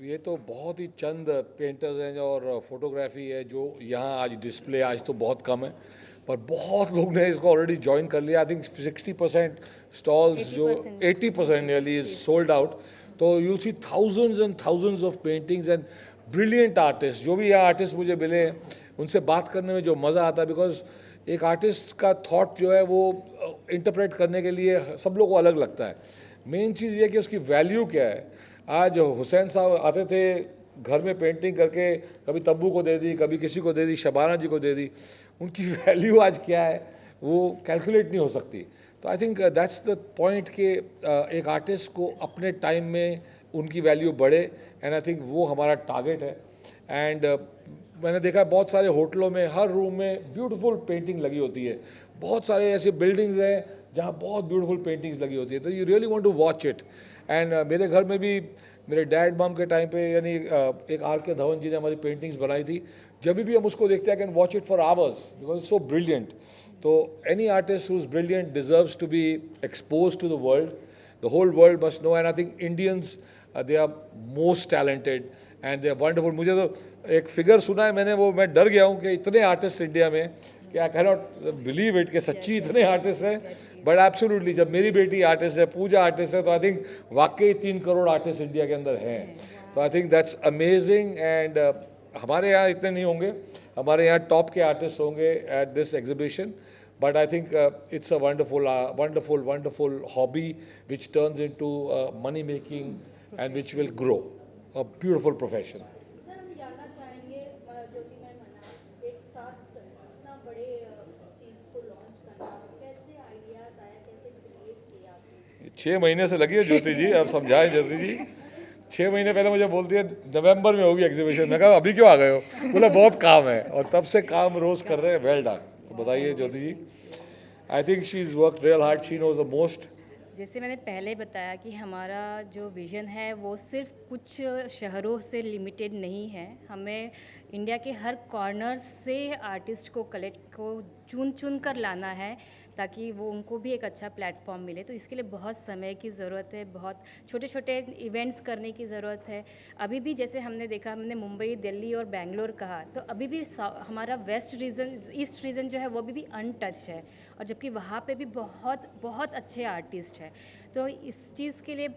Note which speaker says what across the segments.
Speaker 1: ये तो बहुत ही चंद पेंटर्स हैं और फोटोग्राफी है जो यहाँ आज डिस्प्ले आज तो बहुत कम है, पर बहुत लोग ने इसको ऑलरेडी ज्वाइन कर लिया। आई थिंक 60% स्टॉल्स जो 80% नियरली इज सोल्ड आउट। तो you'll see thousands and thousands of paintings and brilliant artist. जो भी यहाँ आर्टिस्ट मुझे मिले उनसे बात करने में जो मज़ा आता है, बिकॉज एक आर्टिस्ट का थॉट जो है वो इंटरप्रेट करने के लिए सब लोग को अलग लगता है। मेन चीज़ ये कि उसकी वैल्यू क्या है। आज हुसैन साहब आते थे घर में पेंटिंग करके, कभी तब्बू को दे दी, कभी किसी को दे दी, शबाना जी को दे दी। उनकी वैल्यू आज क्या है वो कैलकुलेट नहीं हो सकती। तो आई थिंक दैट्स द पॉइंट कि एक आर्टिस्ट को अपने टाइम में उनकी वैल्यू बढ़े, एंड आई थिंक वो हमारा टारगेट है। एंड मैंने देखा बहुत सारे होटलों में हर रूम में ब्यूटीफुल पेंटिंग लगी होती है। बहुत सारे ऐसे बिल्डिंग्स हैं जहाँ बहुत ब्यूटीफुल पेंटिंग्स लगी होती है, तो you really want to watch it. And मेरे घर में भी मेरे डैड मॉम के टाइम पे यानी एक आर के धवन जी ने हमारी पेंटिंग्स बनाई थी। जब भी हम उसको देखते हैं can watch it for hours because it's so brilliant. तो any artist who is brilliant deserves to be expose to the world. The whole world must know, and I think Indians they are most talented and they are wonderful. मुझे तो एक figure सुना है मैंने, वो मैं डर गया हूँ कि इतने आर्टिस्ट इंडिया में कि I can not believe it कि सच्ची इतने आर्टिस्ट हैं। बट एब्सोल्युटली जब मेरी बेटी आर्टिस्ट है, पूजा आर्टिस्ट है, तो आई थिंक वाकई 3 करोड़ आर्टिस्ट इंडिया के अंदर हैं। तो आई थिंक दैट्स अमेजिंग। एंड हमारे यहाँ इतने नहीं होंगे, हमारे यहाँ टॉप के आर्टिस्ट होंगे at this exhibition. But I think it's a wonderful hobby which turns into money making and which will grow. A beautiful profession.
Speaker 2: Sir हम जानना चाहेंगे ज्योति मैम मना एक साथ इतना बड़े चीज को लॉन्च करना कैसे आइडियाज आया, कैसे क्रिएट किया आपने?
Speaker 1: 6 महीने से लगी है ज्योति जी, अब समझाएं ज्योति जी। 6 महीने पहले मुझे बोलती है नवंबर में होगी एग्जीबिशन। मैं कहा अभी क्यों आ गए हो? बोला बहुत काम है, और तब से काम रोज कर रहे हैं। Well done. तो बताइए Jyoti ji. I think she is work real hard, she knows the most.
Speaker 3: जैसे मैंने पहले बताया कि हमारा जो विज़न है वो सिर्फ कुछ शहरों से लिमिटेड नहीं है। हमें इंडिया के हर कॉर्नर से आर्टिस्ट को चुन चुन कर लाना है ताकि वो उनको भी एक अच्छा प्लेटफॉर्म मिले। तो इसके लिए बहुत समय की ज़रूरत है, बहुत छोटे छोटे इवेंट्स करने की ज़रूरत है। अभी भी जैसे हमने देखा, हमने मुंबई, दिल्ली और बेंगलोर कहा, तो अभी भी हमारा वेस्ट रीजन, ईस्ट रीजन जो है वो अभी भी अनटच है, और जबकि वहाँ पे भी बहुत बहुत अच्छे आर्टिस्ट हैं। तो इस चीज़ के लिए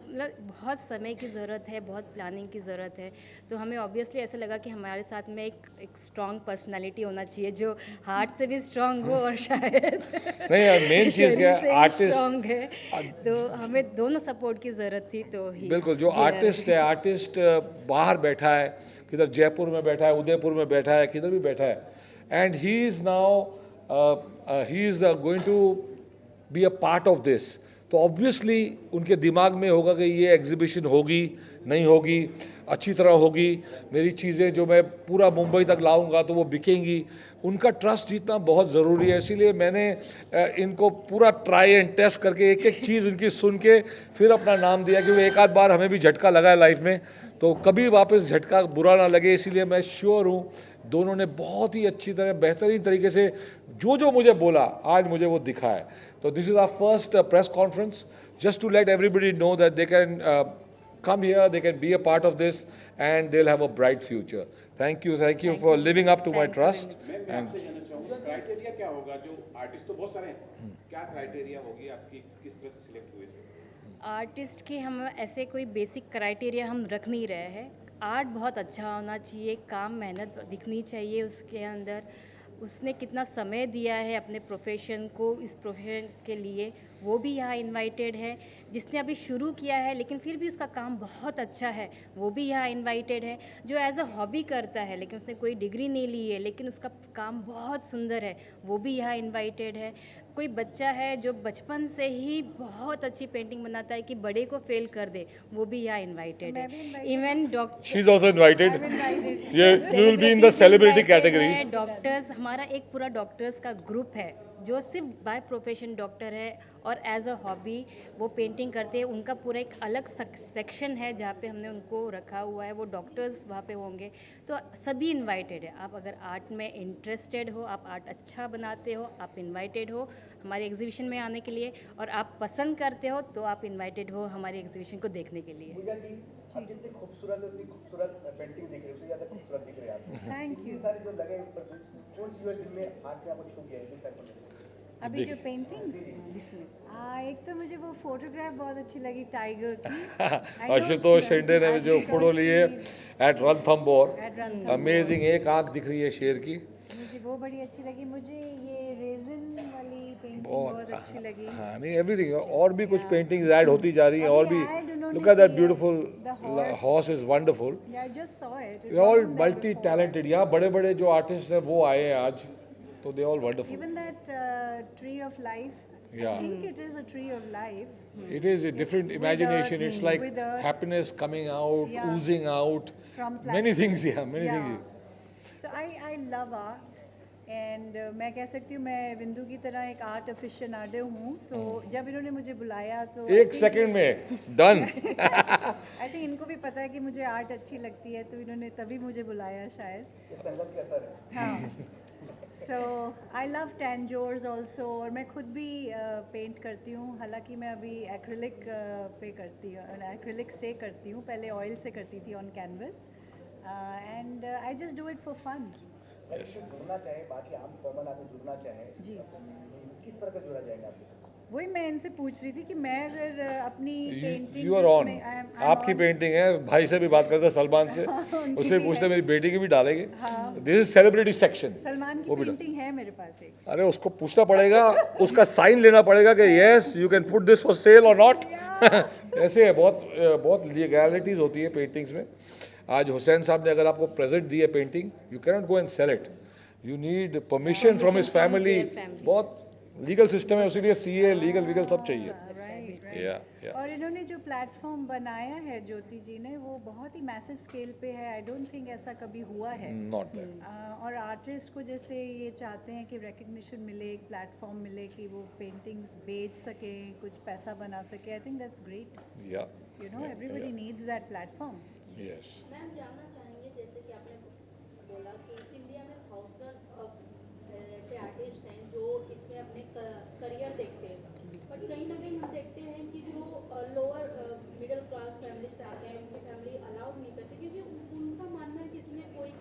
Speaker 3: मतलब बहुत समय की ज़रूरत है, बहुत प्लानिंग की ज़रूरत है। तो हमें ऑब्वियसली ऐसा लगा कि हमारे साथ में एक स्ट्रॉन्ग पर्सनालिटी होना चाहिए जो हार्ट से भी स्ट्रॉन्ग हो और शायद
Speaker 1: नहीं, मेन चीज़ क्या है, आर्टिस्ट
Speaker 3: स्ट्रॉन्ग है। तो हमें दोनों सपोर्ट की ज़रूरत थी। तो
Speaker 1: बिल्कुल जो आर्टिस्ट है, आर्टिस्ट बाहर बैठा है, किधर जयपुर में बैठा है, उदयपुर में बैठा है, किधर भी बैठा है, and he is now he is going to be a part of this. तो ऑब्वियसली उनके दिमाग में होगा कि ये एग्जीबिशन होगी, नहीं होगी, अच्छी तरह होगी, मेरी चीज़ें जो मैं पूरा मुंबई तक लाऊंगा तो वो बिकेंगी। उनका ट्रस्ट जीतना बहुत ज़रूरी है। इसीलिए मैंने इनको पूरा ट्राई एंड टेस्ट करके एक एक चीज़ उनकी सुन के फिर अपना नाम दिया, क्योंकि एक आध बार हमें भी झटका लगा है लाइफ में, तो कभी वापस झटका बुरा ना लगे। इसीलिए मैं श्योर हूँ दोनों ने बहुत ही अच्छी तरह बेहतरीन तरीके से जो जो मुझे बोला आज मुझे वो दिखा है। तो this is our first press conference just to let everybody know that they can come here, they can be a part of this, and they'll have a bright future. Thank you for living up to my trust.
Speaker 4: मैं आपसे जानना चाहूँगा criteria क्या होगा? जो artist तो बहुत सारे हैं, क्या क्राइटेरिया होगी आपकी, किस तरह से सिलेक्ट हुए थे?
Speaker 3: आर्टिस्ट की हम ऐसे कोई बेसिक क्राइटेरिया हम रख नहीं रहे हैं। आर्ट बहुत अच्छा होना चाहिए, काम मेहनत दिखनी चाहिए उसके अंदर, उसने कितना समय दिया है अपने प्रोफेशन को, इस प्रोफेशन के लिए, वो भी यहाँ इनवाइटेड है। जिसने अभी शुरू किया है लेकिन फिर भी उसका काम बहुत अच्छा है, वो भी यहाँ इनवाइटेड है। जो एज अ हॉबी करता है लेकिन उसने कोई डिग्री नहीं ली है लेकिन उसका काम बहुत सुंदर है, वो भी यहाँ इनवाइटेड है। कोई बच्चा है जो बचपन से ही बहुत अच्छी पेंटिंग बनाता है कि बड़े को फेल कर दे, वो भी यहाँ इनवाइटेड है। Even doctor,
Speaker 1: She's also invited. Yeah, you will be in the celebrity category.
Speaker 3: Doctors, हमारा एक पूरा डॉक्टर्स का ग्रुप है जो सिर्फ बाय प्रोफेशन डॉक्टर है और एज अ हॉबी वो पेंटिंग करते हैं। उनका पूरा एक अलग सेक्शन है जहाँ पे हमने उनको रखा हुआ है, वो डॉक्टर्स वहाँ पे होंगे। तो सभी इनवाइटेड है। आप अगर आर्ट में इंटरेस्टेड हो, आप आर्ट अच्छा बनाते हो, आप इनवाइटेड हो हमारे एग्जीबिशन में आने के लिए, और आप पसंद करते हो तो आप इनवाइटेड हो हमारे एग्जीबिशन को देखने के लिए।
Speaker 5: पूजा जी, आप जितनी खूबसूरत उतनी खूबसूरत पेंटिंग दिख रही है, उससे ज़्यादा खूबसूरत दिख रहे हैं आप।
Speaker 6: थैंक
Speaker 5: इतनी
Speaker 6: यू।
Speaker 5: सारी जो लगे ऊपर, कौन सी जो दिल में आके आपको छू गया है, किस टाइप का?
Speaker 6: अभी जो पेंटिंग्स, एक तो मुझे वो फोटोग्राफ बहुत अच्छी लगी टाइगर की। I know
Speaker 1: Ashutosh
Speaker 6: it's
Speaker 1: Shende ने जो
Speaker 6: आशुतोष
Speaker 1: फोटो ली है
Speaker 6: की,
Speaker 1: at Ranthambore,
Speaker 6: at Ranthambore।
Speaker 1: Amazing, एक आंख दिख रही है शेर की।
Speaker 6: मुझे वो बड़ी अच्छी लगी। मुझे ये रेजिन वाली पेंटिंग
Speaker 1: बहुत
Speaker 6: बहुत अच्छी लगी।
Speaker 1: हाँ, नहीं एवरीथिंग, और भी कुछ पेंटिंग्स ऐड होती जा रही हैं, और भी।
Speaker 6: अभी add उन्होंने
Speaker 1: लुक एट दैट
Speaker 6: किया,
Speaker 1: beautiful
Speaker 6: the horse।
Speaker 1: Horse is wonderful.
Speaker 6: I just saw it. It
Speaker 1: we all
Speaker 6: wasn't there
Speaker 1: multi
Speaker 6: before।
Speaker 1: Talented, यहाँ बड़े बड़े जो आर्टिस्ट हैं वो आए हैं आज, तो they all wonderful.
Speaker 6: Even that tree of life,
Speaker 1: Yeah.
Speaker 6: I think it is a tree of life.
Speaker 1: It is a different
Speaker 6: with
Speaker 1: imagination.
Speaker 6: earth,
Speaker 1: It's like
Speaker 6: with earth।
Speaker 1: happiness coming out,
Speaker 6: Yeah.
Speaker 1: oozing out.
Speaker 6: From
Speaker 1: Many
Speaker 6: plastic।
Speaker 1: things, yeah, many things.
Speaker 6: So I love art and मैं कह सकती हूँ मैं बिंदु की तरह एक art अफिशनाडो हूँ। तो जब इन्होंने मुझे बुलाया तो
Speaker 1: एक सेकंड में डन।
Speaker 6: आई थिंक इनको भी पता है कि मुझे आर्ट अच्छी लगती है, तो इन्होंने तभी मुझे बुलाया शायद।
Speaker 5: ये संगत का असर है।
Speaker 6: हाँ, सो आई लव टेंजोर्स ऑल्सो, और मैं खुद भी पेंट करती हूँ। हालांकि मैं अभी एक्रिलिक पे करती हूँ, एक्रिलिक से करती हूँ, पहले ऑयल से करती थी on canvas, and I just do it for fun.
Speaker 5: मैं इससे जुड़ना चाहे, बाकी आम कॉमन आदमी जुड़ना चाहे,
Speaker 6: जी,
Speaker 5: किस तरह का जुड़ा जाएगा आपके?
Speaker 6: वही मैं इनसे पूछ रही थी कि मैं अगर अपनी पेंटिंग
Speaker 1: यू आर ऑन, आपकी पेंटिंग है, भाई से भी बात करते हैं, सलमान से, उससे पूछते मेरी बेटी की भी डालेंगे। This is celebrity section.
Speaker 6: Salman की पेंटिंग है मेरे पास एक।
Speaker 1: अरे उसको पूछना पड़ेगा, उसका साइन लेना पड़ेगा कि yes you can put this for sale और नॉट। ऐसे है, बहुत लीगैलिटीज होती है पेंटिंग्स में। आज हुसैन साहब ने अगर आपको प्रेजेंट दी है painting, you can not go and sell it, you need permission from his family. बहुत लीगल सिस्टम है, उसीलिए सीए लीगल सब चाहिए।
Speaker 6: राइट,
Speaker 1: या
Speaker 6: और इन्होंने जो प्लेटफॉर्म बनाया है ज्योति जी ने, वो बहुत ही मैसिव स्केल पे है। आई डोंट थिंक ऐसा कभी हुआ है।
Speaker 1: Not that.
Speaker 6: और आर्टिस्ट को जैसे ये चाहते हैं कि रिकग्निशन मिले, एक प्लेटफॉर्म मिले कि वो पेंटिंग्स बेच सकें, कुछ पैसा बना सके। I think that's great.
Speaker 1: या
Speaker 6: you know, everybody needs that platform.
Speaker 1: Yes.
Speaker 2: Ma'am जानना चाहेंगे, जैसे कि आपने बोला कि इंडिया में थाउजेंड ऑफ ऐसे आर्टिस्ट हैं जो इसमें अपने करियर देखते हैं, बट कहीं ना कहीं हम देखते हैं कि जो लोअर मिडिल क्लास फैमिली से आते हैं, उनकी फैमिली अलाउड नहीं करती, क्योंकि उनका मानना है कि इसमें कोई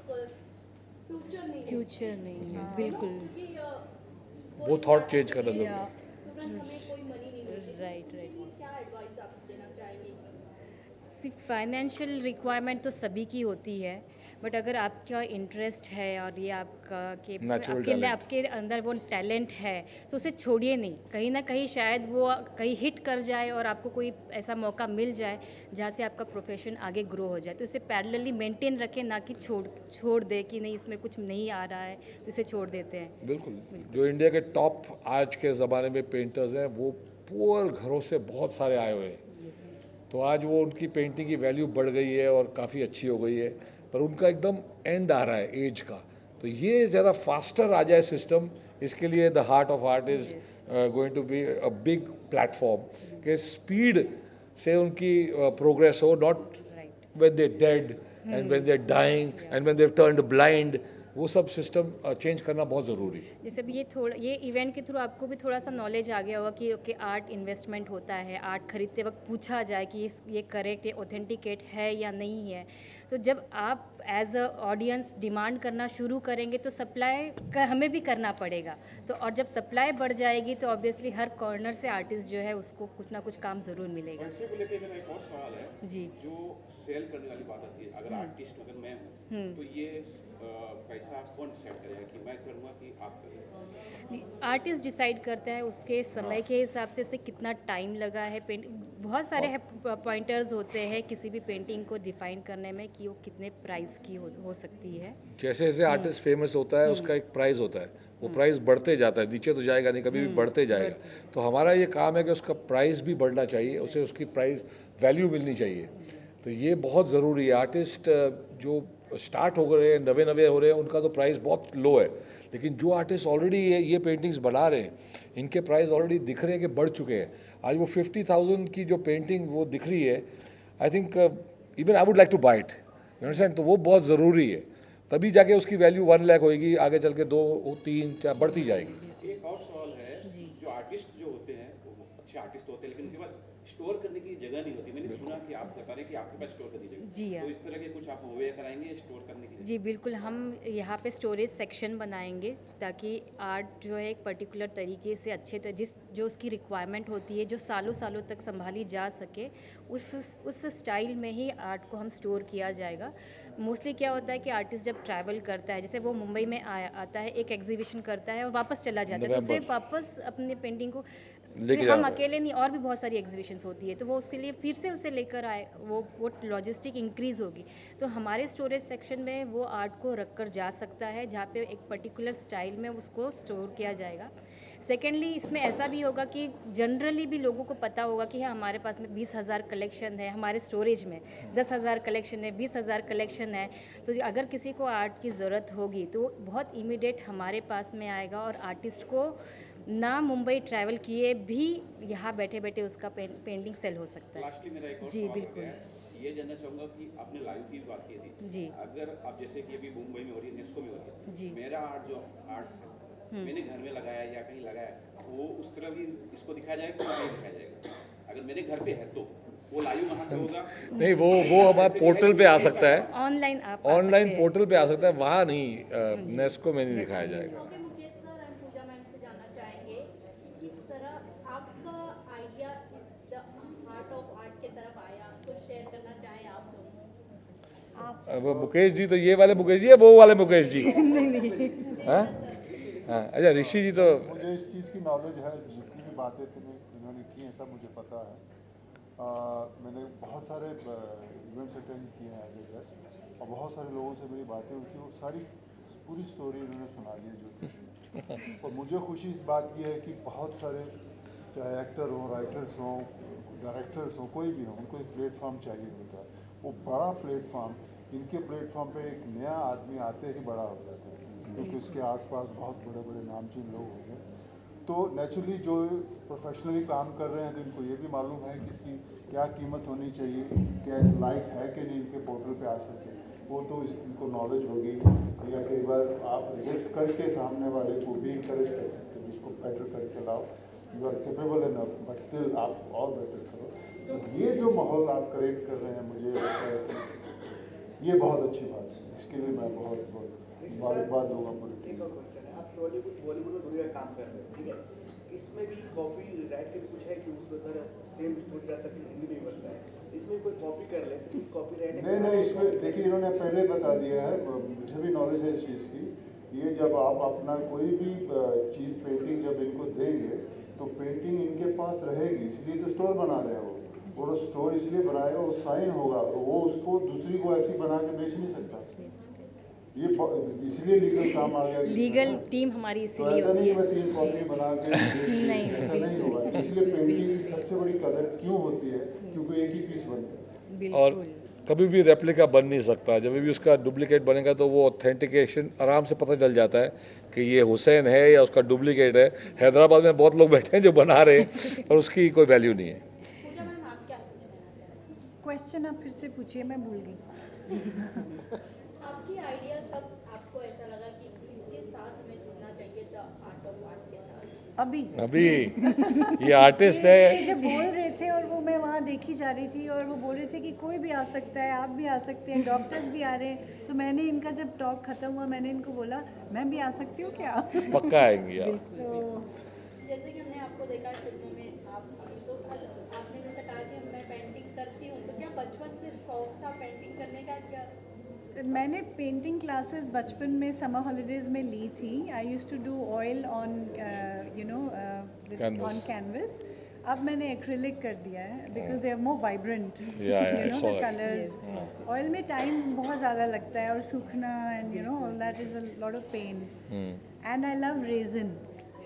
Speaker 2: फ्यूचर नहीं है।
Speaker 3: फ्यूचर नहीं है, बिल्कुल।
Speaker 2: क्योंकि
Speaker 1: वो थॉट चेंज करना जरूरी है।
Speaker 2: तुरंत हमें कोई मनी नहीं मिलती।
Speaker 3: Right, right.
Speaker 2: तो क्या एडवाइस आप देना चाहेंगे?
Speaker 3: सिर्फ फाइनेंशियल रिक्वायरमेंट तो सभी की होती है, बट अगर आपका इंटरेस्ट है और ये आपका कि
Speaker 1: Natural
Speaker 3: आपके
Speaker 1: talent।
Speaker 3: आपके अंदर वो टैलेंट है, तो उसे छोड़िए नहीं। कहीं ना कहीं शायद वो कहीं हिट कर जाए और आपको कोई ऐसा मौका मिल जाए जहाँ से आपका प्रोफेशन आगे ग्रो हो जाए, तो इसे पैरेलली मेंटेन रखें, ना कि छोड़ दे कि नहीं इसमें कुछ नहीं आ रहा है तो इसे छोड़ देते हैं।
Speaker 1: बिल्कुल। जो इंडिया के टॉप आज के ज़माने में पेंटर्स हैं, वो पुअर घरों से बहुत सारे आए हुए हैं, तो आज वो उनकी पेंटिंग की वैल्यू बढ़ गई है और काफ़ी अच्छी हो गई है, पर उनका एकदम एंड आ रहा है एज का। तो ये ज़रा फास्टर आ जाए सिस्टम, इसके लिए the heart of art is going to be a big platform कि स्पीड से उनकी प्रोग्रेस हो, not
Speaker 3: right.
Speaker 1: when they're dead and when they're dying and when they've turned blind, वो सब सिस्टम चेंज करना बहुत ज़रूरी है।
Speaker 3: जैसे भी ये इवेंट के थ्रू आपको भी थोड़ा सा नॉलेज आ गया होगा कि ओके आर्ट इन्वेस्टमेंट होता है, आर्ट खरीदते वक्त पूछा जाए कि ये करेक्ट, ये ऑथेंटिकेट है या नहीं है। तो जब आप एज अ ऑडियंस डिमांड करना शुरू करेंगे तो सप्लाई का हमें भी करना पड़ेगा। तो और जब सप्लाई बढ़ जाएगी तो ऑब्वियसली हर कॉर्नर से आर्टिस्ट जो है उसको कुछ ना कुछ काम ज़रूर मिलेगा।
Speaker 4: इसी को लेकर मेरा एक और सवाल है
Speaker 3: जी।
Speaker 4: जो सेल करने वाली बात आती है, अगर आर्टिस्ट अगर मैं हूँ तो ये पैसा कौन डिसाइड करेगा कि मैं करूँगा कि आप करेंगे?
Speaker 3: आर्टिस्ट डिसाइड करता है उसके समय के हिसाब से उसे कितना टाइम लगा है। बहुत सारे पॉइंटर्स होते हैं किसी भी पेंटिंग को डिफाइन करने में कि वो कितने प्राइस की हो सकती है।
Speaker 1: जैसे जैसे आर्टिस्ट फेमस होता है उसका एक प्राइस होता है, वो प्राइस बढ़ते जाता है, नीचे तो जाएगा नहीं, कभी भी बढ़ते जाएगा। तो हमारा ये काम है कि उसका प्राइस भी बढ़ना चाहिए, उसे उसकी प्राइस वैल्यू मिलनी चाहिए। तो ये बहुत ज़रूरी है। आर्टिस्ट जो स्टार्ट हो रहे हैं, नवे हो रहे हैं, उनका तो प्राइस बहुत लो है, लेकिन जो आर्टिस्ट ऑलरेडी ये पेंटिंग्स बना रहे हैं, इनके प्राइस ऑलरेडी दिख रहे हैं कि बढ़ चुके हैं। आज वो 50,000 की जो पेंटिंग वो दिख रही है, I think even I would like to buy it, you understand. तो वो बहुत ज़रूरी है, तभी जाके उसकी वैल्यू 1 लाख होएगी, आगे चल के 2, 3, 4 बढ़ती जाएगी।
Speaker 4: एक और सवाल है, जो आर्टिस्ट जो होते हैं वो अच्छे आर्टिस्ट होते हैं, लेकिन उनके पास स्टोर करने की जगह नहीं होती। मैंने सुना कि आप बता रहे हैं कि आपके पास स्टोर करने की जगह,
Speaker 3: जी हाँ।
Speaker 4: तो इस तरह के कुछ आप मुहैया कराएंगे स्टोर करने की?
Speaker 3: जी बिल्कुल, हम यहाँ पे स्टोरेज सेक्शन बनाएंगे ताकि आर्ट जो है एक पर्टिकुलर तरीके से अच्छे जो उसकी रिक्वायरमेंट होती है, जो सालों सालों तक संभाली जा सके, उस स्टाइल में ही आर्ट को हम स्टोर किया जाएगा। मोस्टली क्या होता है कि आर्टिस्ट जब ट्रैवल करता है, जैसे वो मुंबई में आता है, एक एग्जीबिशन करता है और वापस चला जाता है, तो उसे वापस अपने पेंटिंग को
Speaker 1: लेके
Speaker 3: फिर हम
Speaker 1: जाना
Speaker 3: अकेले नहीं, और भी बहुत सारी एग्जीबिशंस होती है, तो वो उसके लिए फिर से उसे लेकर आए, वो लॉजिस्टिक इंक्रीज़ होगी। तो हमारे स्टोरेज सेक्शन में वो आर्ट को रख कर जा सकता है, जहाँ पे एक पर्टिकुलर स्टाइल में उसको स्टोर किया जाएगा। सेकेंडली, इसमें ऐसा भी होगा कि जनरली भी लोगों को पता होगा कि हाँ, हमारे पास में 20,000 कलेक्शन है, हमारे स्टोरेज में 10,000 कलेक्शन है, 20,000 कलेक्शन है। तो अगर किसी को आर्ट की ज़रूरत होगी तो बहुत इमीडिएट हमारे पास में आएगा, और आर्टिस्ट को ना मुंबई ट्रैवल किए भी यहाँ बैठे बैठे उसका पेंटिंग सेल हो सकता है।
Speaker 4: लास्टली मेरा एक और
Speaker 3: जी,
Speaker 4: सवाल
Speaker 3: बिल्कुल।
Speaker 4: है, ये जानना चाहूँगा कि आपने लाइव की बात की थी।
Speaker 3: जी।
Speaker 4: अगर आप जैसे कि अभी मुंबई में हो रही है, नेस्को में हो रही है,
Speaker 3: जी।
Speaker 4: मेरा आर्ट जो आर्ट्स है, मैंने घर में लगाया या कहीं लगाया, वो उस तरह भी इसको दिखाया जाएगा कि नहीं दिखाया जाएगा? अगर मेरे घर पे है तो वो लाइव वहाँ से होगा?
Speaker 1: नहीं, वो हमारे पोर्टल पे आ सकता है,
Speaker 3: ऑनलाइन आप
Speaker 1: ऑनलाइन पोर्टल पे आ सकता है, वहाँ नहीं, नेस्को में नहीं दिखाया जाएगा।
Speaker 2: ओके मुकेश सर, हम पूजा मैम से जानना चाहेंगे, किस तरह आपका आइडिया इस द आर्ट ऑफ आर्ट के तरफ आया, तो शेयर करना चाहें आप दोनों।
Speaker 6: आप
Speaker 1: वो मुकेश जी तो ये वाले मुकेश जी है, वो वाले मुकेश जी? हाँ हाँ, अच्छा ऋषि जी तो
Speaker 7: मुझे इस चीज़ की नॉलेज है, जितनी भी बातें इन्होंने की हैं सब मुझे पता है। मैंने बहुत सारे इवेंट्स अटेंड किए हैं एज ए गेस्ट, और बहुत सारे लोगों से मेरी बातें हुई थी, वो सारी पूरी स्टोरी इन्होंने सुना दी है जो थी। और मुझे खुशी इस बात की है कि बहुत सारे, चाहे एक्टर हों, राइटर्स हों, डायरेक्टर्स हों, कोई भी हो, उनको एक प्लेटफॉर्म चाहिए होता है। वो बड़ा प्लेटफॉर्म, इनके प्लेटफॉर्म पे एक नया आदमी आते ही बड़ा हो जाता है, क्योंकि उसके आसपास बहुत बड़े बड़े नामचीन लोग होंगे। तो नेचुरली जो प्रोफेशनली काम कर रहे हैं, तो इनको ये भी मालूम है कि इसकी क्या कीमत होनी चाहिए, क्या इस लायक है कि नहीं इनके पोर्टल पे आ सके, वो तो इनको नॉलेज होगी। या कई बार आप रिजेक्ट करके सामने वाले को भी इंकरेज कर सकते हो, इसको बेटर करके लाओ, you are capable enough, but still आप और बेटर करो। तो ये जो माहौल आप क्रिएट कर रहे हैं, मुझे लगता है कि ये बहुत अच्छी बात है। इसके लिए मैं बहुत बहुत मुबारकबाद दूंगा पूरी टीम
Speaker 5: एक और क्वेश्चन है, आप बॉलीवुड में दुनिया काम कर रहे हैं, ठीक है, इसमें भी कॉपी राइट के कुछ है कि उस तरह सेम स्टोरी का तक हिंदी में बनता है, इसमें कोई कॉपी कर ले तो कॉपी राइट
Speaker 7: नहीं, इसमें देखिए इन्होंने पहले बता दिया है, मुझे भी नॉलेज है इस चीज़ की। ये जब आप अपना कोई भी चीज़ पेंटिंग जब इनको देंगे, तो पेंटिंग इनके पास रहेगी, इसलिए तो स्टोर बना रहे हो। वो स्टोर इसलिए बनाएगा, वो साइन होगा, वो उसको दूसरी को ऐसी बना के बेच नहीं सकता। ये इसलिए लीगल काम आ गया।
Speaker 3: लीगल टीम हमारी
Speaker 7: तो
Speaker 3: इसीलिए
Speaker 7: ऐसा
Speaker 3: होती
Speaker 7: नहीं
Speaker 3: है।
Speaker 7: मैं 3 कॉपी बना के
Speaker 3: नहीं,
Speaker 7: ऐसा नहीं होगा। इसलिए पेंटिंग की सबसे बड़ी कदर क्यों होती है, क्योंकि एक ही पीस बनता है।
Speaker 1: और
Speaker 3: बिल्कुल।
Speaker 1: कभी भी रेप्लिका बन नहीं सकता। जब भी उसका डुप्लीकेट बनेगा तो वो ऑथेंटिकेशन आराम से पता चल जाता है कि ये हुसैन है या उसका डुप्लीकेट है। हैदराबाद में बहुत लोग बैठे हैं जो बना रहे हैं और उसकी कोई वैल्यू नहीं है।
Speaker 2: पूजा मैम, आप क्या पूछना चाहेंगे?
Speaker 6: क्वेश्चन आप फिर से पूछिए, मैं भूल गई।
Speaker 2: आपकी आइडिया कब आपको ऐसा लगा कि इसके साथ हमें जुड़ना चाहिए द आर्ट ऑफ आर्ट के साथ?
Speaker 1: अभी ये आर्टिस्ट है।
Speaker 6: ये जब बोल रहे थे और वो मैं वहाँ देखी जा रही थी और वो बोल रहे थे कि कोई भी आ सकता है, आप भी आ सकते हैं, डॉक्टर्स भी आ रहे हैं, तो मैंने इनका जब टॉक खत्म हुआ मैंने इनको बोला मैं भी आ सकती हूँ क्या?
Speaker 1: पक्का आएंगे यार।
Speaker 6: तो
Speaker 2: जैसे कि हमने आपको देखा है फिल्मों में, आप अभी तो आपने जैसे कहा कि मैं पेंटिंग करती हूँ, तो क्या बचपन से शौक था पेंटिंग करने का? क्या
Speaker 6: मैंने पेंटिंग क्लासेस बचपन में समर हॉलीडेज में ली थी। I used to do oil on
Speaker 1: Canvas.
Speaker 6: On canvas. अब मैंने एक्रिलिक कर दिया है because they are more vibrant,
Speaker 1: Yeah, I
Speaker 6: you know
Speaker 1: saw
Speaker 6: the
Speaker 1: that.
Speaker 6: Colours. Oil में टाइम बहुत ज़्यादा लगता है और सूखना and you know all that is a lot of pain. And I love resin,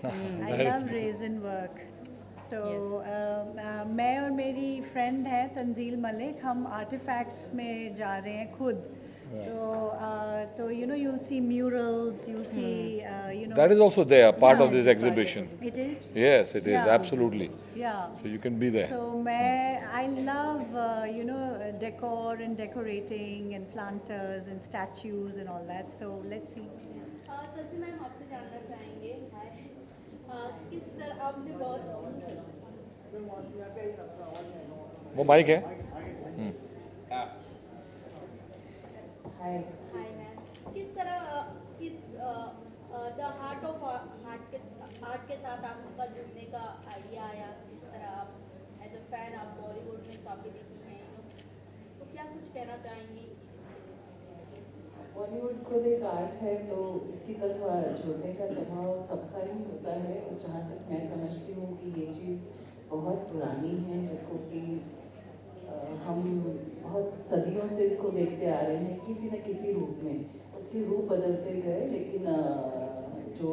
Speaker 6: I love resin work. So मैं और मेरी फ्रेंड है तंजील मलिक, हम आर्टिफैक्ट्स में जा रहे हैं खुद। तो you know you'll see murals, you'll see you know
Speaker 1: That is also there, part of
Speaker 6: Yeah,
Speaker 1: this exhibition.
Speaker 6: it is.
Speaker 1: Yes, it is,
Speaker 6: Yeah.
Speaker 1: absolutely.
Speaker 6: Yeah.
Speaker 1: So you can be there.
Speaker 6: So I love you know decor and decorating and planters and statues and all that. So let's see.
Speaker 2: Sachi ma'am, आपसे जानना चाहेंगे, किस तरह आपने बहुत
Speaker 1: वो mic है।
Speaker 4: हाँ
Speaker 2: हाय मैम, किस तरह द हार्ट ऑफ आर्ट के साथ आपका जुड़ने का आइडिया आया? किस तरह आप एज अ फैन आप बॉलीवुड में काफ़ी देखी हैं, तो क्या कुछ कहना चाहेंगी?
Speaker 8: बॉलीवुड खुद एक आर्ट है, तो इसकी तरफ जुड़ने का स्वभाव सबका ही होता है। और जहाँ तक मैं समझती हूँ कि ये चीज़ बहुत पुरानी है, जिसको कि हम बहुत सदियों से इसको देखते आ रहे हैं किसी न किसी रूप में। उसके रूप बदलते गए, लेकिन जो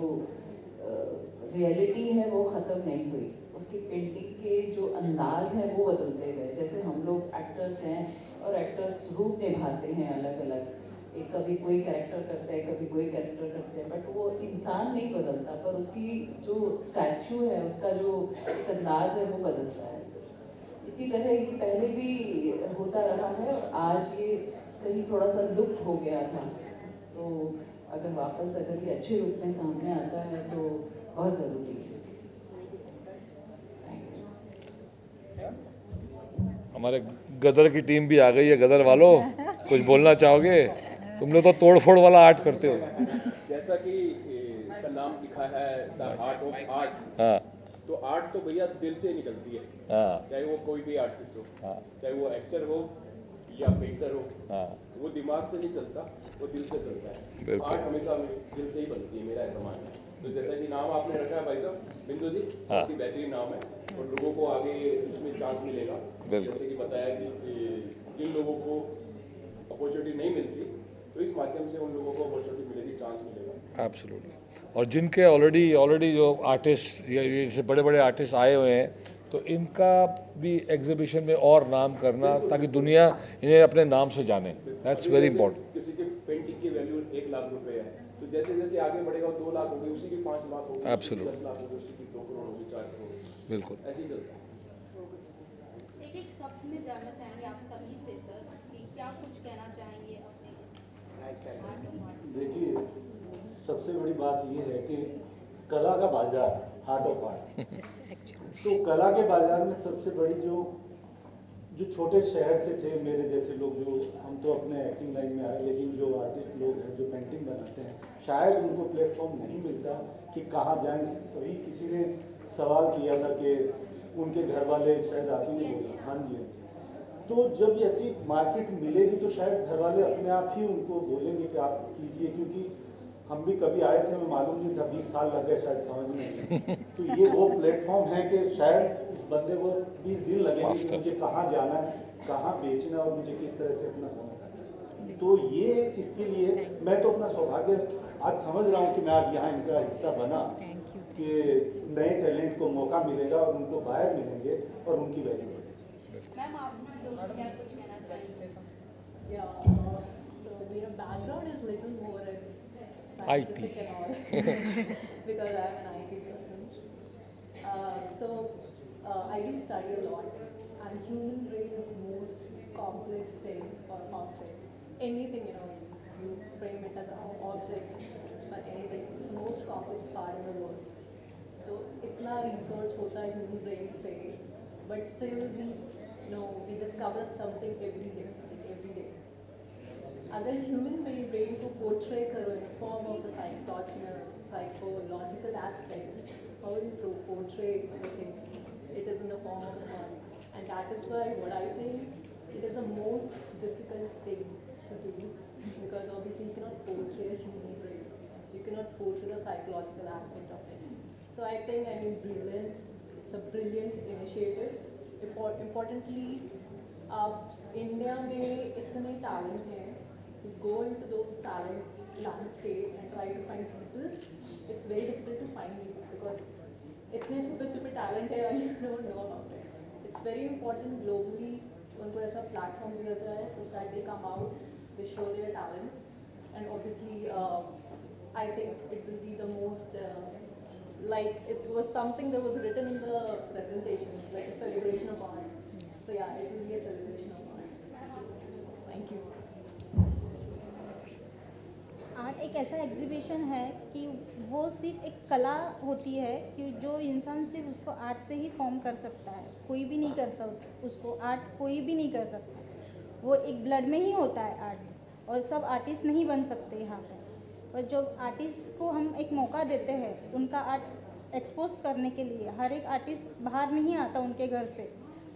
Speaker 8: रियलिटी है वो ख़त्म नहीं हुई। उसकी पेंटिंग के जो अंदाज हैं वो बदलते गए। जैसे हम लोग एक्टर्स हैं और एक्टर्स रूप निभाते हैं अलग अलग, एक कभी कोई कैरेक्टर करता है, कभी कोई कैरेक्टर करते हैं, बट वो इंसान नहीं बदलता, पर उसकी जो स्टैचू है, उसका जो एक अंदाज है वो बदलता है सिर्फ। इसी तरह ये पहले भी होता रहा है और आज ये कहीं थोड़ा सा लुप्त हो गया था। तो अगर वापस ये अच्छे रूप में सामने आता है तो बहुत ज़रूरी है।
Speaker 1: हमारे गदर की टीम भी आ गई है। गदर वालों, कुछ बोलना चाहोगे? तुम लोग तो तोड़ फोड़ वाला आर्ट करते हो।
Speaker 9: जैसा कि इसका नाम लिखा है द आर्ट ऑफ आर्ट,
Speaker 1: हाँ
Speaker 9: तो आर्ट तो भैया दिल से निकलती है,
Speaker 1: हाँ
Speaker 9: चाहे वो कोई भी आर्टिस्ट हो,
Speaker 1: हाँ
Speaker 9: चाहे वो एक्टर हो या पेंटर हो,
Speaker 1: हाँ,
Speaker 9: वो दिमाग से नहीं चलता, वो दिल से चलता है।
Speaker 1: बिल्कुल।
Speaker 9: आर्ट हमेशा दिल से ही बनती है, मेरा ऐसा मानना है। तो जैसा कि नाम आपने रखा है भाई साहब बिंदु जी,
Speaker 1: हाँ।
Speaker 9: बहुत ही बेहतरीन नाम है और लोगों को आगे इसमें चांस मिलेगा।
Speaker 1: बिल्कुल।
Speaker 9: जैसे कि बताया कि जिन लोगों को अपॉर्चुनिटी नहीं मिलती, तो इस माध्यम से उन लोगों को अपॉर्चुनिटी मिलेगी, चांस मिलेगा।
Speaker 1: एब्सोल्युटली। और जिनके ऑलरेडी जो आर्टिस्ट या ये बड़े बड़े आर्टिस्ट आए हुए हैं, तो इनका भी एग्जीबिशन में और नाम करना, ताकि दुनिया इन्हें अपने नाम से जाने। That's very important.
Speaker 9: किसी की पेंटिंग की वैल्यू 1 लाख रुपए है, तो जैसे जैसे आगे बढ़ेगा 2 लाख होगी, उसी की 5 लाख होगी,
Speaker 1: Absolutely.
Speaker 9: 10 लाख होगी, उसी की 2 करोड़ होगी, 4 करोड़ होगी,
Speaker 1: बिल्कुल।
Speaker 9: ऐसे ही चलता है।
Speaker 2: एक शब्द में जानना चाहेंगे आप सभी से सर कि क्या कुछ कहना चाहेंगे अपने आर्ट ऑफ आर्ट?
Speaker 10: देखिए, सबसे बड़ी बात ये है कि कला का बाजार, हार्ट ऑफ आर्ट, तो कला के बाजार में सबसे बड़ी जो छोटे शहर से थे मेरे जैसे लोग, जो हम तो अपने एक्टिंग लाइन में आए, लेकिन जो आर्टिस्ट लोग हैं जो पेंटिंग बनाते हैं, शायद उनको प्लेटफॉर्म नहीं मिलता कि कहाँ जाएं। कभी किसी ने सवाल किया था कि उनके घर वाले, शायद आप ही ने बोला, हाँ जी हाँ जी, तो जब ऐसी मार्केट मिलेगी तो शायद घर वाले अपने आप ही उनको बोलेंगे कि आप कीजिए। क्योंकि हम भी कभी आए थे, हमें मालूम नहीं था, 20 साल लग गए शायद समझ में। तो ये वो प्लेटफॉर्म है कि शायद बंदे को 20 दिन लगेंगे कि मुझे कहाँ जाना है, कहाँ बेचना और मुझे किस तरह से अपना समय। तो ये इसके लिए मैं तो अपना सौभाग्य आज समझ रहा हूँ कि मैं आज यहाँ इनका हिस्सा बना, कि नए टैलेंट को मौका मिलेगा और उनको बाहर मिलेंगे और उनकी वैल्यू बढ़ेगी।
Speaker 2: मैम आप लोग क्या कुछ कहना चाहेंगे?
Speaker 11: So मेरा background is little more scientific and all because I'm an IT person. I do study a lot, and human brain is most complex thing or object. Anything you frame it as an object or anything, it's the most complex part in the world. तो इतना research होता है human brains पे, but still we discover something every day. अगर human brain को portray करो in form of a psychological aspect, how you portray everything, it is in the form of art, and that is why what I think it is the most difficult thing to do, because obviously you can not portray human brain, you cannot portray the psychological aspect of it. So I think, brilliant. It's a brilliant initiative. Importantly, India में इतने talent हैं. To go into those talent landscape and try to find people, it's very difficult to find people because इतने छुपे talent है and you don't know about it. It's very important globally उनको ऐसा platform दिया जाए so that they come out, they show their talent, and obviously I think it will be the most like it was something that was written in the presentation, like a celebration of art. So yeah, it will be a celebration of art. Thank you.
Speaker 2: Art एक ऐसा exhibition है कि वो
Speaker 12: वो सिर्फ एक कला होती है कि जो इंसान सिर्फ उसको आर्ट से ही फॉर्म कर सकता है, कोई भी नहीं कर सकता उसको, आर्ट कोई भी नहीं कर सकता, वो एक ब्लड में ही होता है आर्ट, और सब आर्टिस्ट नहीं बन सकते यहाँ पे। और जो आर्टिस्ट को हम एक मौका देते हैं उनका आर्ट एक्सपोज करने के लिए, हर एक आर्टिस्ट बाहर नहीं आता उनके घर से,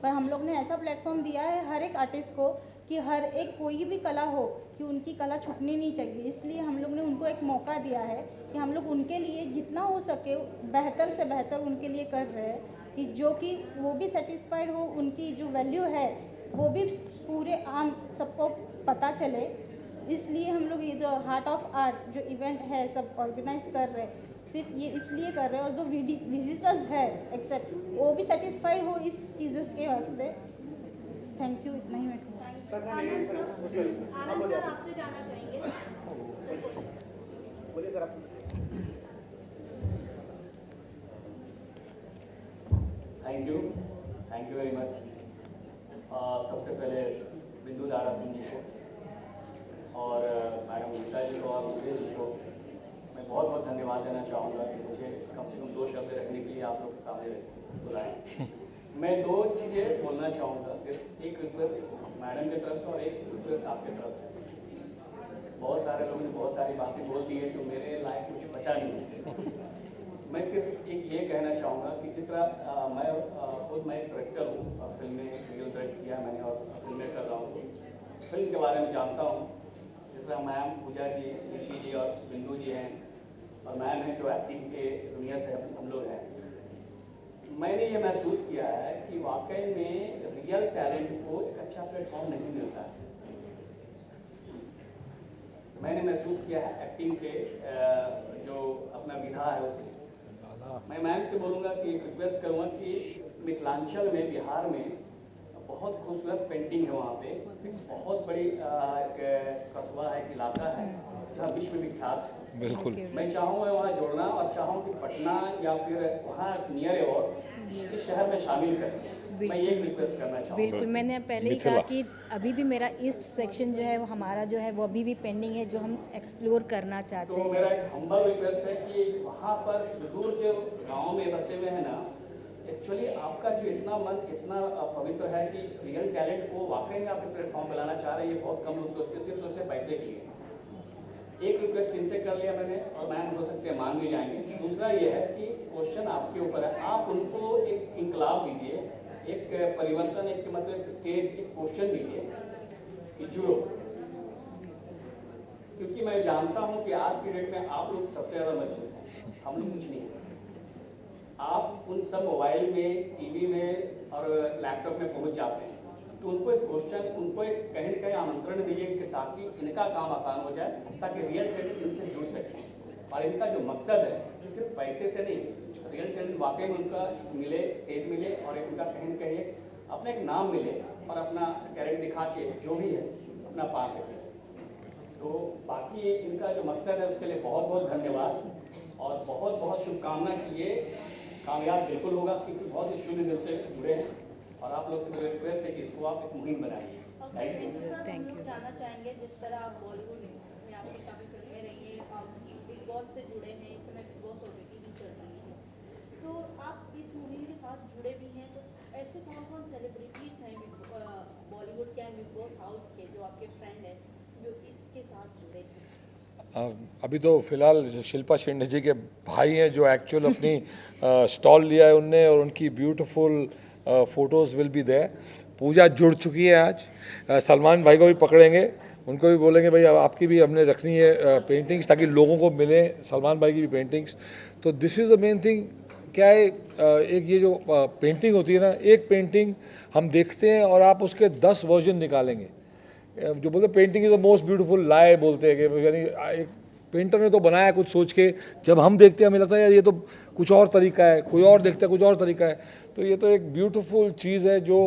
Speaker 12: पर हम लोग ने ऐसा प्लेटफॉर्म दिया है हर एक आर्टिस्ट को कि हर एक कोई भी कला हो कि उनकी कला छुपनी नहीं चाहिए। इसलिए हम लोग ने उनको एक मौका दिया है कि हम लोग उनके लिए जितना हो सके बेहतर से बेहतर उनके लिए कर रहे हैं, कि जो कि वो भी सेटिस्फाइड हो, उनकी जो वैल्यू है वो भी पूरे आम सबको पता चले। इसलिए हम लोग ये जो हार्ट ऑफ आर्ट जो इवेंट है सब ऑर्गेनाइज कर रहे हैं, सिर्फ ये इसलिए कर रहे हैं, और जो विजिटर्स है एक्सेप्ट वो भी सेटिस्फाइड हो इस चीज़ के वास्ते। थैंक यू, इतना ही मैं कहूँगा।
Speaker 2: आनंद सर आपसे जानना चाहेंगे।
Speaker 5: बोलिए सर आप।
Speaker 13: Thank you very much. सबसे पहले बिंदु दारा सिंह जी को और मैडम गीता जी को और मुकेश जी को मैं बहुत बहुत धन्यवाद देना चाहूँगा कि मुझे कम से कम 2 शब्द रखने के लिए आप लोग के सामने बुलाएं। मैं 2 चीज़ें बोलना चाहूँगा, सिर्फ एक रिक्वेस्ट मैडम की तरफ से और एक रिक्वेस्ट आपकी तरफ से। बहुत सारे लोगों ने बहुत सारी बातें बोल दी है तो मेरे लायक कुछ बचा नहीं। मैं सिर्फ एक ये कहना चाहूँगा कि जिस तरह मैं एक डायरेक्टर हूँ, फिल्म में सीरियल डायरेक्ट किया मैंने और फिल्म में कर रहा हूँ, फिल्म के बारे में जानता हूँ। जिस तरह मैम पूजा जी, ऋषि जी और बिंदु जी हैं, और मैम हैं जो एक्टिंग के दुनिया से हम लोग हैं। मैंने ये महसूस किया है कि वाकई में रियल टैलेंट को एक अच्छा प्लेटफॉर्म नहीं मिलता है। मैंने महसूस किया है एक्टिंग के जो अपना विधा है उसमें। मैं मैम से बोलूँगा कि एक रिक्वेस्ट करूँगा कि मिथिलांचल में, बिहार में बहुत खूबसूरत पेंटिंग है, वहाँ पे एक बहुत बड़ी एक कस्बा है, एक इलाका है जहाँ विश्व विख्यात है।
Speaker 1: बिल्कुल,
Speaker 13: मैं चाहूँगा वहाँ जोड़ना, और चाहूँ कि पटना या फिर वहाँ नियर और इस शहर में शामिल करें। मैं ये रिक्वेस्ट करना चाहूँगा।
Speaker 3: बिल्कुल, मैंने पहले ही कहा कि अभी भी मेरा ईस्ट सेक्शन जो है वो हमारा जो है वो अभी भी पेंडिंग है, जो हम एक्सप्लोर करना चाहते
Speaker 13: तो
Speaker 3: हैं।
Speaker 13: मेरा एक हम्बल रिक्वेस्ट है कि वहाँ पर सुदूर जो गाँव में बसे हुए हैं ना, एक्चुअली आपका जो इतना मन इतना पवित्र है कि रियल टैलेंट को वाकई में आप एक प्लेटफॉर्म बनाना चाह रहे हैं, ये बहुत कम लोग सोचते, सिर्फ सोचते पैसे के लिए। एक रिक्वेस्ट इनसे कर लिया मैंने, और मैम हो सकते हैं मान भी जाएंगे। दूसरा ये है कि क्वेश्चन आपके ऊपर है, आप उनको एक इंकलाब दीजिए, एक परिवर्तन, एक मतलब एक स्टेज, एक क्वेश्चन दीजिए कि जुड़ो। क्योंकि मैं जानता हूँ कि आज की डेट में आप लोग सबसे ज़्यादा मजबूत हैं, हम लोग कुछ नहीं है। आप उन सब मोबाइल में, टीवी में और लैपटॉप में पहुँच जाते हैं, तो उनको एक क्वेश्चन, उनको एक कहीं न कहीं आमंत्रण दीजिए कि ताकि इनका काम आसान हो जाए, ताकि रियल टैलेंट इनसे जुड़ सकें। और इनका जो मकसद है कि सिर्फ पैसे से नहीं, रियल टैलेंट वाकई में उनका मिले, स्टेज मिले, और एक उनका कहीं न कहीं अपना एक नाम मिले, और अपना टैलेंट दिखा के जो भी है अपना पा सके। तो बाकी इनका जो मकसद है उसके लिए बहुत बहुत धन्यवाद, और बहुत बहुत शुभकामना कि ये कामयाब बिल्कुल होगा, क्योंकि बहुत ही शुद्ध दिल से जुड़े हैं। और आप लोग से मेरी रिक्वेस्ट है कि इसको आप एक मुहिम बनाइए। Thank you.
Speaker 2: Thank you. जानना चाहेंगे, जिस तरह आप बॉलीवुड में आपकी काफ़ी फिल्में रही हैं, आप बिग बॉस से जुड़े हैं, इस समय बिग बॉस OTT भी चल रही है, तो आप इस मुहिम के साथ जुड़े भी हैं, तो ऐसे कौन कौन सेलिब्रिटीज़ हैं बॉलीवुड के बिग बॉस हाउस के जो आपके फ्रेंड हैं जो इसके साथ जुड़े हैं?
Speaker 1: अभी तो फिलहाल शिल्पा शेंडे जी के भाई हैं जो एक्चुअल अपनी स्टॉल लिया है उनने, और उनकी beautiful photos will be there. Puja जुड़ चुकी है आज। सलमान भाई को भी पकड़ेंगे, उनको भी बोलेंगे भाई अब आपकी भी हमने रखनी है पेंटिंग्स, ताकि लोगों को मिले सलमान भाई की भी पेंटिंग्स। तो this is the main thing. क्या है, एक ये जो पेंटिंग होती है ना, एक पेंटिंग हम देखते हैं और आप उसके 10 वर्जन निकालेंगे। जो बोलते painting is the most beautiful lie बोलते हैं कि यानी एक पेंटर ने तो बनाया कुछ सोच के, जब हम देखते हैं हमें लगता है यार ये तो कुछ और तरीका है, कोई और देखता है कुछ और तरीका है। तो ये तो एक ब्यूटीफुल चीज़ है जो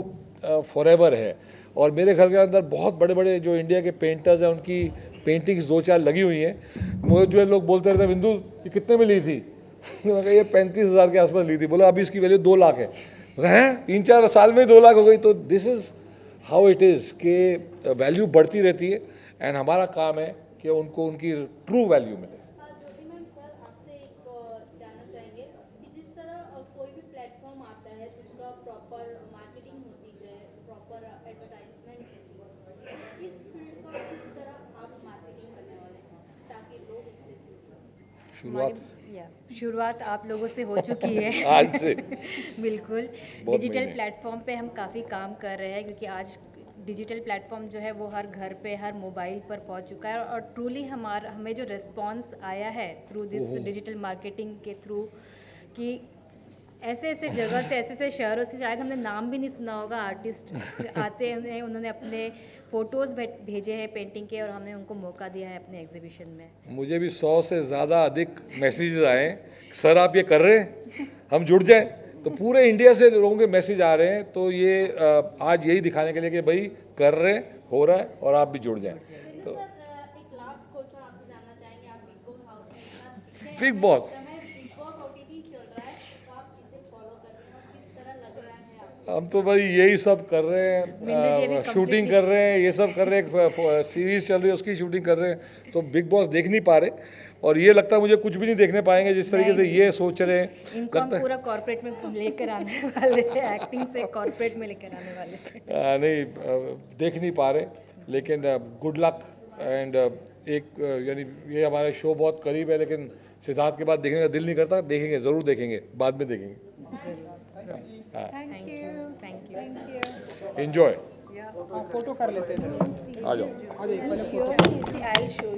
Speaker 1: फॉरएवर है। और मेरे घर के अंदर बहुत बड़े बड़े जो इंडिया के पेंटर्स हैं उनकी पेंटिंग्स 2-4 लगी हुई हैं। मुझे जो लोग बोलते रहते हैं बिंदु ये कितने में ली थी? ये 35,000 के आसपास ली थी। बोला अभी इसकी वैल्यू 2 लाख है। हैं 3-4 साल में 2 लाख हो गई। तो this is how it is कि वैल्यू बढ़ती रहती है, एंड हमारा काम है कि उनको उनकी ट्रू वैल्यू मिले।
Speaker 2: ज्योति मैम, सर आपसे एक है जिसका प्रॉपर मार्केटिंग होती है, प्रॉपर एडवर्टाइजमेंट होती है, इस फील्ड का किस तरह आप मार्केटिंग करने वाले हैं ताकि लोग इससे
Speaker 3: शुरुआत आप लोगों से हो चुकी है
Speaker 1: आज से
Speaker 3: बिल्कुल।
Speaker 1: बहुत
Speaker 3: डिजिटल
Speaker 1: महीने।
Speaker 3: प्लेटफॉर्म पे हम काफ़ी काम कर रहे हैं क्योंकि आज डिजिटल प्लेटफॉर्म जो है वो हर घर पे, हर मोबाइल पर पहुंच चुका है और ट्रूली हमें जो रिस्पांस आया है थ्रू दिस डिजिटल मार्केटिंग के थ्रू कि ऐसे ऐसे जगह से, ऐसे ऐसे शहरों से शायद हमने नाम भी नहीं सुना होगा, आर्टिस्ट आते हैं, उन्होंने अपने फ़ोटोज़ भेजे हैं पेंटिंग के और हमने उनको मौका दिया है अपने एग्जीबिशन में।
Speaker 1: मुझे भी 100 से ज़्यादा अधिक मैसेजेस आए हैं, सर आप ये कर रहे हैं, हम जुड़ जाएं। तो पूरे इंडिया से लोगों के मैसेज आ रहे हैं, तो ये आज यही दिखाने के लिए कि भाई कर रहे हैं, हो रहा है और आप भी जुड़ जाएं। तो
Speaker 2: सर एक लास्ट क्वेश्चन आपसे जानना चाहेंगे, आप बिग बॉस हाउस में
Speaker 1: big boss
Speaker 2: big boss OTT चल रहा है, तो आप किसे फॉलो कर रहे हैं और किस तरह लग रहा है आपको?
Speaker 1: हम तो भाई यही सब कर रहे
Speaker 3: बिंदु जी
Speaker 1: हैं,
Speaker 3: अभी
Speaker 1: शूटिंग कर रहे हैं, ये सब कर रहे हैं, सीरीज चल रही है उसकी शूटिंग कर रहे हैं, तो बिग बॉस देख नहीं पा रहे और ये लगता है मुझे कुछ भी नहीं देखने पाएंगे जिस तरीके से ये सोच रहे हैं।
Speaker 3: इनको हम
Speaker 1: लगता है
Speaker 3: पूरा कॉर्पोरेट में लेकर आने वाले हैं, एक्टिंग से कॉर्पोरेट में लेकर आने वाले हैं।
Speaker 1: नहीं देख नहीं पा रहे, लेकिन गुड लक एंड एक यानी ये हमारा शो बहुत करीब है, लेकिन सिद्धार्थ के बाद देखने का दिल नहीं करता, देखेंगे, ज़रूर देखेंगे, बाद में देखेंगे।
Speaker 6: Thank you, thank you.
Speaker 1: Enjoy,
Speaker 6: या
Speaker 14: फोटो कर लेते हैं सर।
Speaker 1: आ जाओ।
Speaker 14: आ जाइए पहले फोटो।
Speaker 3: I show